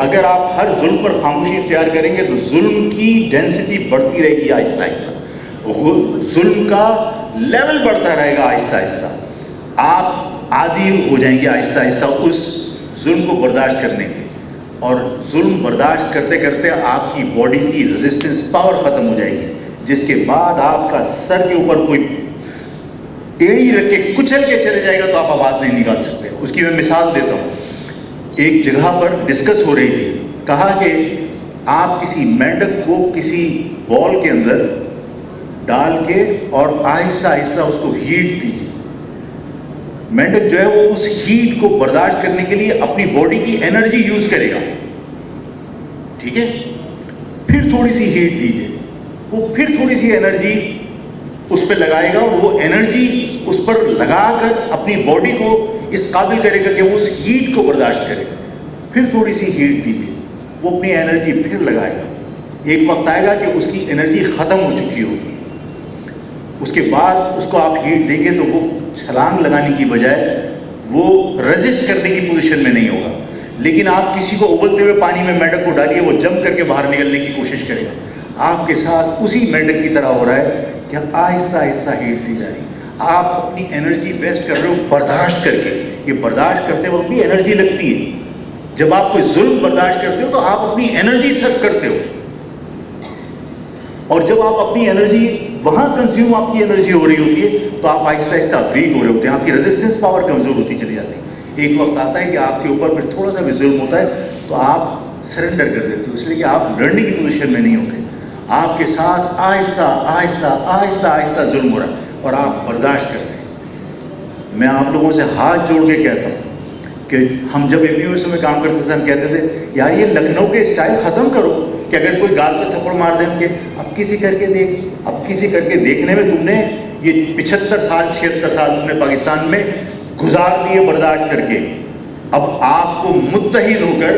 اگر آپ ہر ظلم پر خاموشی اختیار کریں گے تو ظلم کی ڈینسٹی بڑھتی رہے گی آہستہ آہستہ، ظلم کا لیول بڑھتا رہے گا آہستہ آہستہ، آپ عادی ہو جائیں گے آہستہ آہستہ اس ظلم کو برداشت کرنے کے، اور ظلم برداشت کرتے کرتے آپ کی باڈی کی ریزسٹنس پاور ختم ہو جائے گی، جس کے بعد آپ کا سر کے اوپر کوئی ٹیڑھی رکھ کے کچل کے چلے جائے گا تو آپ آواز نہیں نکال سکتے۔ اس کی میں مثال دیتا ہوں، ایک جگہ پر ڈسکس ہو رہی تھی، کہا کہ آپ کسی مینڈک کو کسی بال کے اندر ڈال کے اور آہستہ آہستہ اس کو ہیٹ دیجیے، مینڈک جو ہے وہ اس ہیٹ کو برداشت کرنے کے لیے اپنی باڈی کی انرجی یوز کرے گا، ٹھیک ہے، پھر تھوڑی سی ہیٹ دیجیے، وہ پھر تھوڑی سی انرجی اس پہ لگائے گا، اور وہ انرجی اس پر لگا کر اپنی باڈی کو اس قابل کرے گا کہ وہ اس ہیٹ کو برداشت کرے، پھر تھوڑی سی ہیٹ دیجیے، وہ اپنی انرجی پھر لگائے گا، ایک وقت آئے گا کہ اس کی انرجی ختم ہو چکی ہوگی، اس کے بعد اس کو آپ ہیٹ دیں گے تو وہ چھلانگ لگانے کی بجائے وہ ریزسٹ کرنے کی پوزیشن میں نہیں ہوگا، لیکن آپ کسی کو ابلتے ہوئے پانی میں مینڈک کو ڈالیے، وہ جمپ کر کے باہر نکلنے کی کوشش کرے گا، آپ کے ساتھ اسی مینڈک کی طرح ہو رہا ہے کہ آہستہ آہستہ ہیٹ دی جا رہی، آپ اپنی انرجی ویسٹ کر رہے ہو برداشت کر کے، یہ برداشت کرتے وقت بھی انرجی لگتی ہے، جب آپ کوئی ظلم برداشت کرتے ہو تو آپ اپنی انرجی صرف کرتے ہو، اور جب آپ اپنی انرجی وہاں کنزیوم آپ کی انرجی ہو رہی ہوتی ہے تو آپ آہستہ آہستہ ویک ہو رہے ہوتے ہیں، آپ کی ریزسٹنس پاور کمزور ہوتی چلی جاتی ہے، ایک وقت آتا ہے کہ آپ کے اوپر پھر تھوڑا سا بھی ظلم ہوتا ہے تو آپ سرنڈر کر دیتے ہو، اس لیے کہ آپ لڑنے کی پوزیشن میں نہیں ہوتے، آپ کے ساتھ آہستہ آہستہ آہستہ آہستہ ظلم ہو رہا ہے اور آپ برداشت کر رہے ہیں۔ میں آپ لوگوں سے ہاتھ جوڑ کے کہتا ہوں کہ ہم جب MUSO میں کام کرتے تھے ہم کہتے تھے یار یہ لکھنؤ کے اسٹائل ختم کرو کہ اگر کوئی گال پہ تھپڑ مار دیں کہ اب کسی کر کے دیکھ، اب کسی کر کے دیکھنے میں تم نے یہ 75 سال 76 سال تم نے پاکستان میں گزار دیے برداشت کر کے، اب آپ کو متحد ہو کر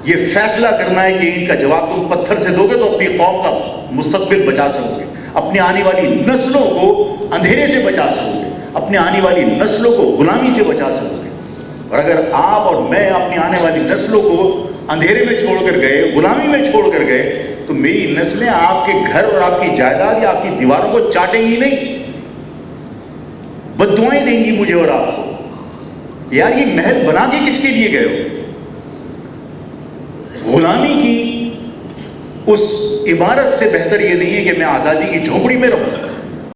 یہ فیصلہ کرنا ہے کہ ان کا جواب تم پتھر سے دو گے تو اپنی قوم کا مستقبل بچا سکو گے، اپنی آنے والی نسلوں کو اندھیرے سے بچا سکو گے، اپنی آنے والی نسلوں کو غلامی سے بچا سکو گے، اور اگر آپ اور میں اپنی آنے والی نسلوں کو اندھیرے میں چھوڑ کر گئے، غلامی میں چھوڑ کر گئے، تو میری نسلیں آپ کے گھر اور آپ کی جائیداد یا آپ کی دیواروں کو چاٹیں گی نہیں، بددعائیں دیں گی مجھے اور آپ کو، یار یہ محل بنا کے کس کے لیے گئے ہو؟ غلامی کی اس عمارت سے بہتر یہ نہیں ہے کہ میں آزادی کی جھونپڑی میں رہوں،